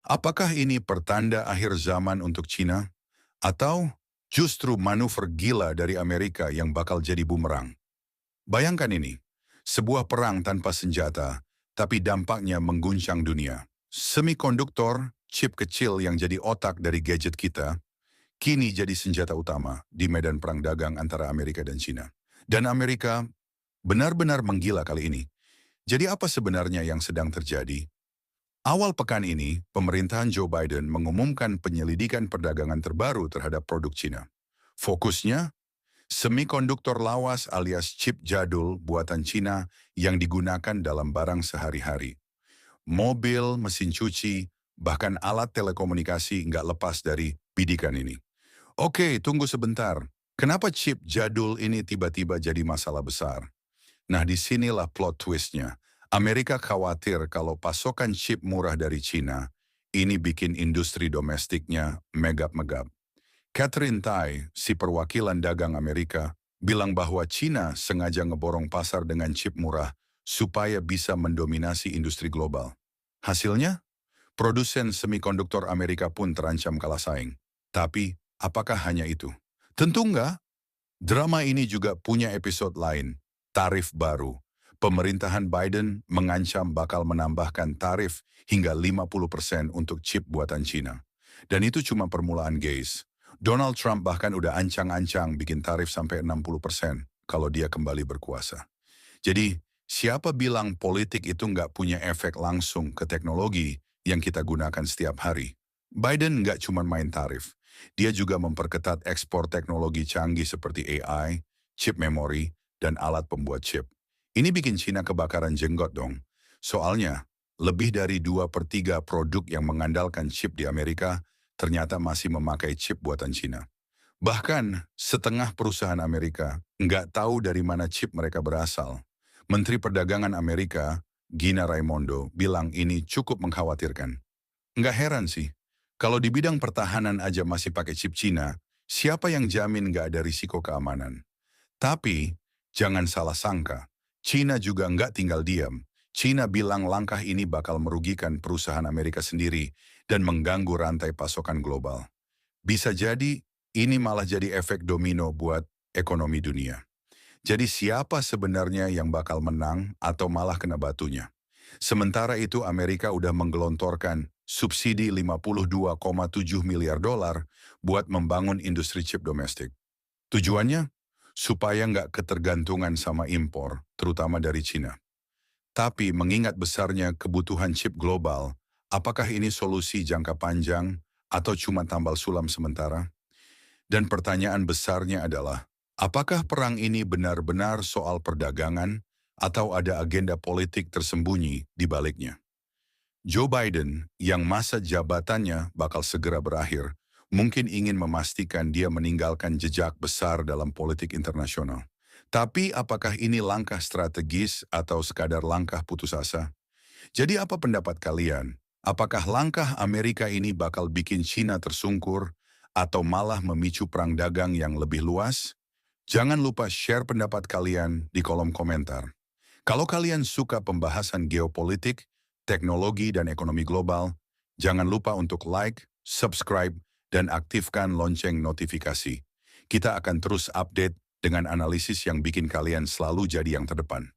Apakah ini pertanda akhir zaman untuk Cina? Atau justru manuver gila dari Amerika yang bakal jadi bumerang? Bayangkan ini, sebuah perang tanpa senjata, tapi dampaknya mengguncang dunia. Semikonduktor, chip kecil yang jadi otak dari gadget kita, kini jadi senjata utama di medan perang dagang antara Amerika dan Cina. Dan Amerika benar-benar menggila kali ini. Jadi apa sebenarnya yang sedang terjadi? Awal pekan ini, pemerintahan Joe Biden mengumumkan penyelidikan perdagangan terbaru terhadap produk Cina. Fokusnya, semikonduktor lawas alias chip jadul buatan Cina yang digunakan dalam barang sehari-hari. Mobil, mesin cuci, bahkan alat telekomunikasi nggak lepas dari bidikan ini. Oke, tunggu sebentar. Kenapa chip jadul ini tiba-tiba jadi masalah besar? Nah, disinilah plot twistnya. Amerika khawatir kalau pasokan chip murah dari Cina, ini bikin industri domestiknya megap-megap. Catherine Tai, si perwakilan dagang Amerika, bilang bahwa Cina sengaja ngeborong pasar dengan chip murah supaya bisa mendominasi industri global. Hasilnya, produsen semikonduktor Amerika pun terancam kalah saing. Tapi, apakah hanya itu? Tentu enggak. Drama ini juga punya episode lain, tarif baru. Pemerintahan Biden mengancam bakal menambahkan tarif hingga 50% untuk chip buatan Cina. Dan itu cuma permulaan, guys. Donald Trump bahkan udah ancang-ancang bikin tarif sampai 60% kalau dia kembali berkuasa. Jadi, siapa bilang politik itu nggak punya efek langsung ke teknologi yang kita gunakan setiap hari? Biden nggak cuma main tarif, dia juga memperketat ekspor teknologi canggih seperti AI, chip memori, dan alat pembuat chip. Ini bikin Cina kebakaran jenggot dong. Soalnya, lebih dari 2/3 produk yang mengandalkan chip di Amerika ternyata masih memakai chip buatan Cina. Bahkan, setengah perusahaan Amerika nggak tahu dari mana chip mereka berasal. Menteri Perdagangan Amerika, Gina Raimondo, bilang ini cukup mengkhawatirkan. Nggak heran sih, kalau di bidang pertahanan aja masih pakai chip Cina, siapa yang jamin nggak ada risiko keamanan? Tapi, jangan salah sangka, Cina juga nggak tinggal diam. Cina bilang langkah ini bakal merugikan perusahaan Amerika sendiri dan mengganggu rantai pasokan global. Bisa jadi, ini malah jadi efek domino buat ekonomi dunia. Jadi siapa sebenarnya yang bakal menang atau malah kena batunya? Sementara itu Amerika udah menggelontorkan subsidi 52,7 miliar dolar buat membangun industri chip domestik. Tujuannya? Supaya nggak ketergantungan sama impor, terutama dari Cina. Tapi mengingat besarnya kebutuhan chip global, apakah ini solusi jangka panjang atau cuma tambal sulam sementara? Dan pertanyaan besarnya adalah, apakah perang ini benar-benar soal perdagangan atau ada agenda politik tersembunyi di baliknya? Joe Biden, yang masa jabatannya bakal segera berakhir, mungkin ingin memastikan dia meninggalkan jejak besar dalam politik internasional. Tapi apakah ini langkah strategis atau sekadar langkah putus asa? Jadi apa pendapat kalian? Apakah langkah Amerika ini bakal bikin Cina tersungkur atau malah memicu perang dagang yang lebih luas? Jangan lupa share pendapat kalian di kolom komentar. Kalau kalian suka pembahasan geopolitik, teknologi, dan ekonomi global, jangan lupa untuk like, subscribe, dan aktifkan lonceng notifikasi. Kita akan terus update dengan analisis yang bikin kalian selalu jadi yang terdepan.